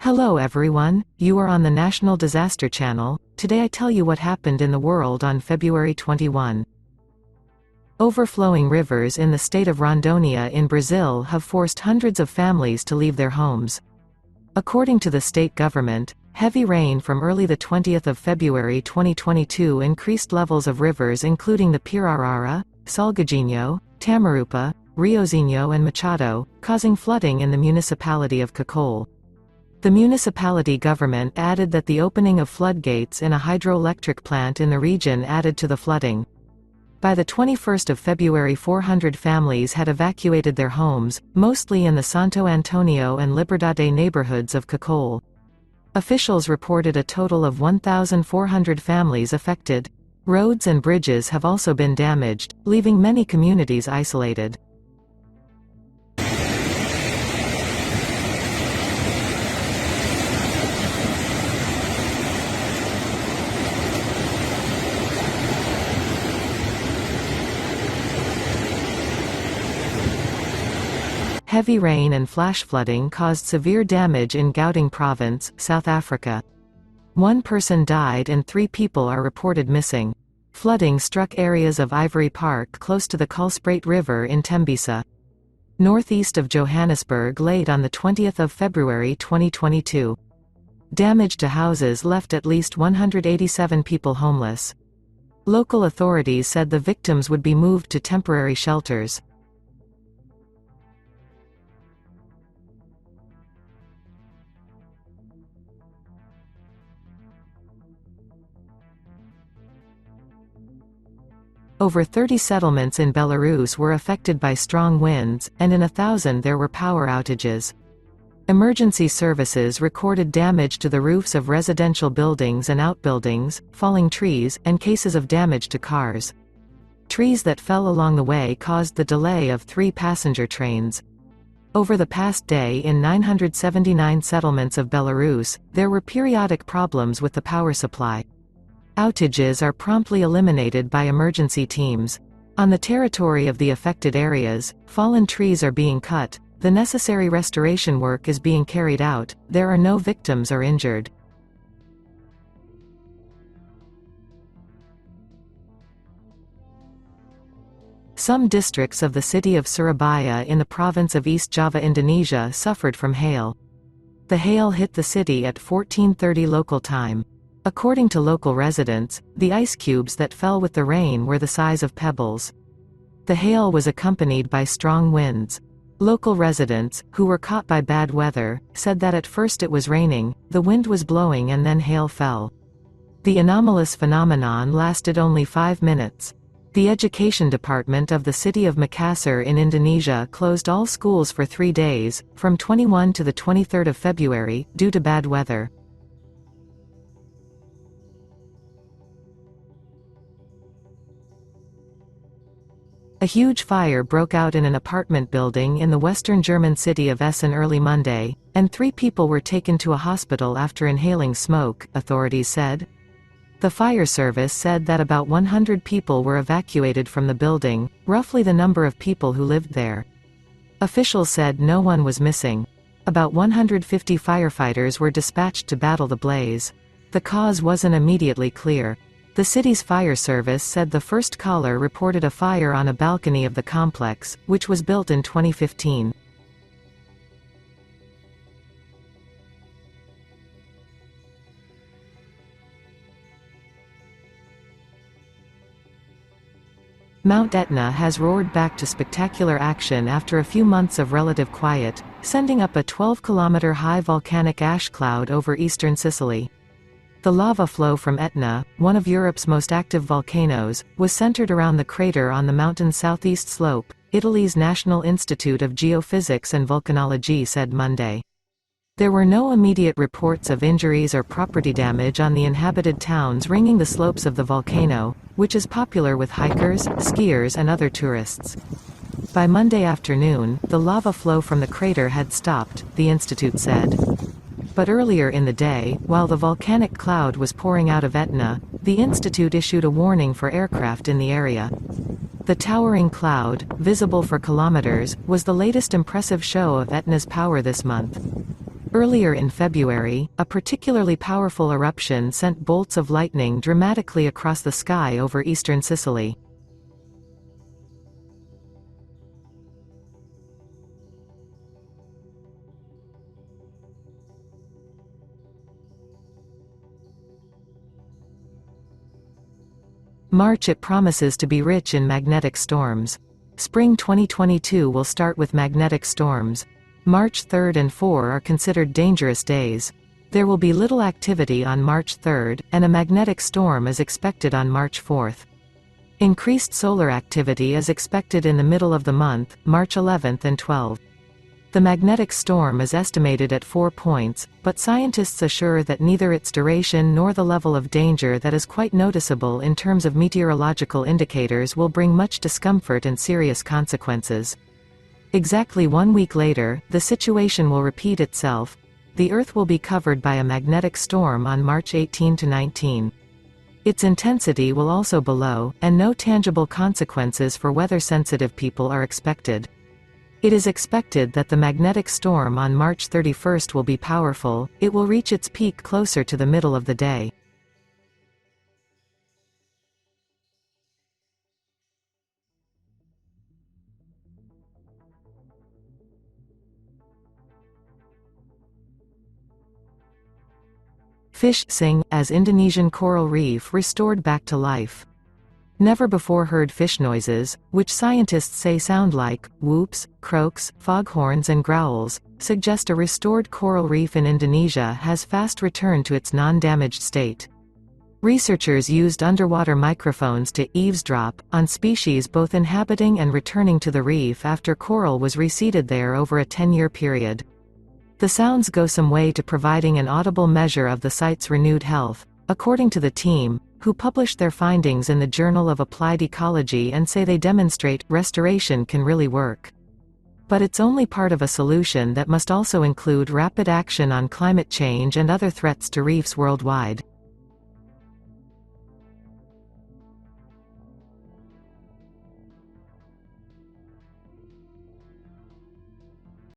Hello everyone, you are on the National Disaster Channel. Today I tell you what happened in the world on February 21. Overflowing rivers in the state of Rondônia in Brazil have forced hundreds of families to leave their homes. According to the state government, heavy rain from early the 20th of February 2022 increased levels of rivers including the Pirarara, Salgadinho, Tamarupá, Riozinho and Machado, causing flooding in the municipality of Cacoal. The municipality government added that the opening of floodgates in a hydroelectric plant in the region added to the flooding. By the 21st of February 400 families had evacuated their homes, mostly in the Santo Antonio and Liberdade neighbourhoods of Cacoal. Officials reported a total of 1,400 families affected. Roads and bridges have also been damaged, leaving many communities isolated. Heavy rain and flash flooding caused severe damage in Gauteng province, South Africa. One person died and 3 people are reported missing. Flooding struck areas of Ivory Park close to the Kalsprate River in Tembisa, northeast of Johannesburg late on the 20th of February 2022. Damage to houses left at least 187 people homeless. Local authorities said the victims would be moved to temporary shelters. Over 30 settlements in Belarus were affected by strong winds, and in 1,000 there were power outages. Emergency services recorded damage to the roofs of residential buildings and outbuildings, falling trees, and cases of damage to cars. Trees that fell along the way caused the delay of 3 passenger trains. Over the past day in 979 settlements of Belarus, there were periodic problems with the power supply. Outages are promptly eliminated by emergency teams. On the territory of the affected areas, fallen trees are being cut, the necessary restoration work is being carried out, there are no victims or injured. Some districts of the city of Surabaya in the province of East Java, Indonesia suffered from hail. The hail hit the city at 14:30 local time. According to local residents, the ice cubes that fell with the rain were the size of pebbles. The hail was accompanied by strong winds. Local residents, who were caught by bad weather, said that at first it was raining, the wind was blowing and then hail fell. The anomalous phenomenon lasted only 5 minutes. The education department of the city of Makassar in Indonesia closed all schools for 3 days, from 21 to the 23rd of February, due to bad weather. A huge fire broke out in an apartment building in the western German city of Essen early Monday, and 3 people were taken to a hospital after inhaling smoke, authorities said. The fire service said that about 100 people were evacuated from the building, roughly the number of people who lived there. Officials said no one was missing. About 150 firefighters were dispatched to battle the blaze. The cause wasn't immediately clear. The city's fire service said the first caller reported a fire on a balcony of the complex, which was built in 2015. Mount Etna has roared back to spectacular action after a few months of relative quiet, sending up a 12-kilometer high volcanic ash cloud over eastern Sicily. The lava flow from Etna, one of Europe's most active volcanoes, was centered around the crater on the mountain's southeast slope, Italy's National Institute of Geophysics and Volcanology said Monday. There were no immediate reports of injuries or property damage on the inhabited towns ringing the slopes of the volcano, which is popular with hikers, skiers and other tourists. By Monday afternoon, the lava flow from the crater had stopped, the institute said. But earlier in the day, while the volcanic cloud was pouring out of Etna, the institute issued a warning for aircraft in the area. The towering cloud, visible for kilometers, was the latest impressive show of Etna's power this month. Earlier in February, a particularly powerful eruption sent bolts of lightning dramatically across the sky over eastern Sicily. March. It promises to be rich in magnetic storms. Spring 2022 will start with magnetic storms. March 3rd and 4 are considered dangerous days. There will be little activity on March 3rd, and a magnetic storm is expected on March 4th. Increased solar activity is expected in the middle of the month, March 11th and 12th. The magnetic storm is estimated at 4 points, but scientists assure that neither its duration nor the level of danger that is quite noticeable in terms of meteorological indicators will bring much discomfort and serious consequences. Exactly 1 week later, the situation will repeat itself. The Earth will be covered by a magnetic storm on March 18 to 19. Its intensity will also be low, and no tangible consequences for weather-sensitive people are expected. It is expected that the magnetic storm on March 31st will be powerful. It will reach its peak closer to the middle of the day. Fish sing, as Indonesian coral reef restored back to life. Never before heard fish noises, which scientists say sound like whoops, croaks, foghorns and growls, suggest a restored coral reef in Indonesia has fast returned to its non-damaged state. Researchers used underwater microphones to eavesdrop on species both inhabiting and returning to the reef after coral was reseeded there over a 10-year period. The sounds go some way to providing an audible measure of the site's renewed health, according to the team, who published their findings in the Journal of Applied Ecology and say they demonstrate restoration can really work. But it's only part of a solution that must also include rapid action on climate change and other threats to reefs worldwide.